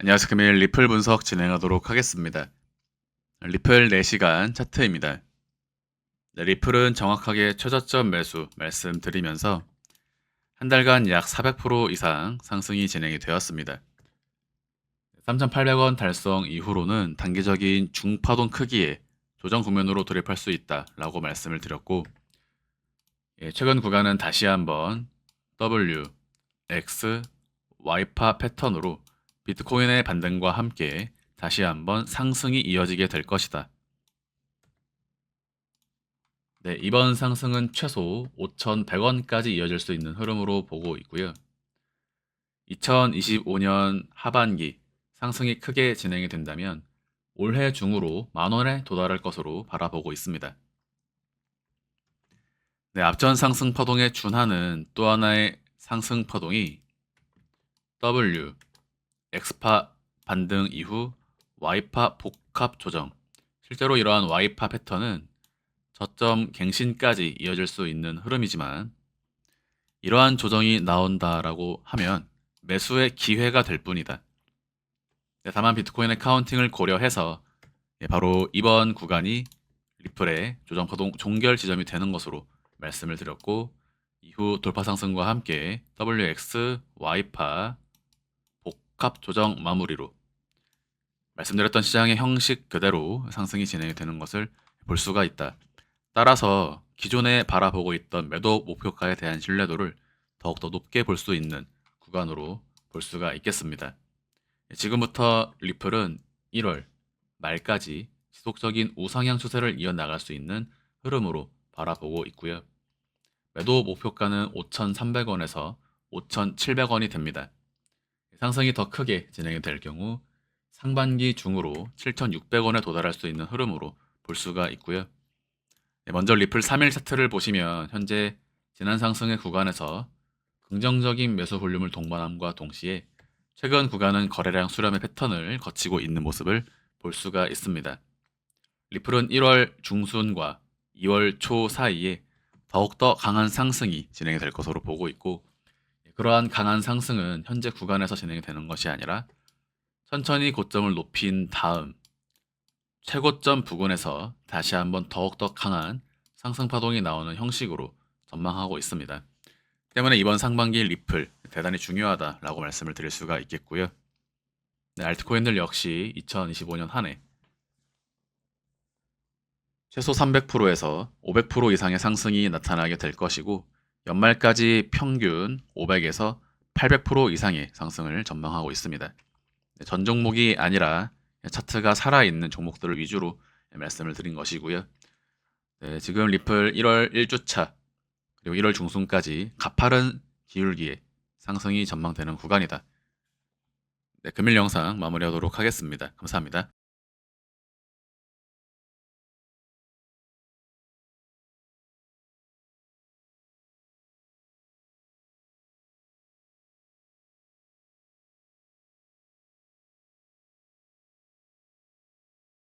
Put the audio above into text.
안녕하세요. 금일 리플 분석 진행하도록 하겠습니다. 리플 4시간 차트입니다. 네, 리플은 정확하게 최저점 매수 말씀드리면서 한 달간 약 400% 이상 상승이 진행이 되었습니다. 3,800원 달성 이후로는 단기적인 중파동 크기의 조정 국면으로 돌입할 수 있다라고 말씀을 드렸고, 최근 구간은 다시 한번 W, X, Y파 패턴으로 비트코인의 반등과 함께 다시 한번 상승이 이어지게 될 것이다. 네, 이번 상승은 최소 5,100원까지 이어질 수 있는 흐름으로 보고 있고요. 2025년 하반기 상승이 크게 진행이 된다면 올해 중으로 만원에 도달할 것으로 바라보고 있습니다. 네, 앞전 상승 파동에 준하는 또 하나의 상승 파동이 W, X파 반등 이후 Y파 복합 조정. 실제로 이러한 Y파 패턴은 저점 갱신까지 이어질 수 있는 흐름이지만 이러한 조정이 나온다라고 하면 매수의 기회가 될 뿐이다. 다만 비트코인의 카운팅을 고려해서 바로 이번 구간이 리플의 조정 파동 종결 지점이 되는 것으로 말씀을 드렸고, 이후 돌파 상승과 함께 WX, Y파 복합 조정 마무리로 말씀드렸던 시장의 형식 그대로 상승이 진행이 되는 것을 볼 수가 있다. 따라서 기존에 바라보고 있던 매도 목표가에 대한 신뢰도를 더욱더 높게 볼 수 있는 구간으로 볼 수가 있겠습니다. 지금부터 리플은 1월 말까지 지속적인 우상향 추세를 이어나갈 수 있는 흐름으로 바라보고 있고요. 매도 목표가는 5,300원에서 5,700원이 됩니다. 상승이 더 크게 진행이 될 경우 상반기 중으로 7,600원에 도달할 수 있는 흐름으로 볼 수가 있고요. 먼저 리플 3일 차트를 보시면 현재 지난 상승의 구간에서 긍정적인 매수 볼륨을 동반함과 동시에 최근 구간은 거래량 수렴의 패턴을 거치고 있는 모습을 볼 수가 있습니다. 리플은 1월 중순과 2월 초 사이에 더욱더 강한 상승이 진행이 될 것으로 보고 있고, 그러한 강한 상승은 현재 구간에서 진행이 되는 것이 아니라 천천히 고점을 높인 다음 최고점 부근에서 다시 한번 더욱더 강한 상승 파동이 나오는 형식으로 전망하고 있습니다. 때문에 이번 상반기 리플 대단히 중요하다라고 말씀을 드릴 수가 있겠고요. 네, 알트코인들 역시 2025년 한 해 최소 300%에서 500% 이상의 상승이 나타나게 될 것이고, 연말까지 평균 500에서 800% 이상의 상승을 전망하고 있습니다. 전 종목이 아니라 차트가 살아있는 종목들을 위주로 말씀을 드린 것이고요. 네, 지금 리플 1월 1주차 그리고 1월 중순까지 가파른 기울기에 상승이 전망되는 구간이다. 네, 금일 영상 마무리하도록 하겠습니다. 감사합니다.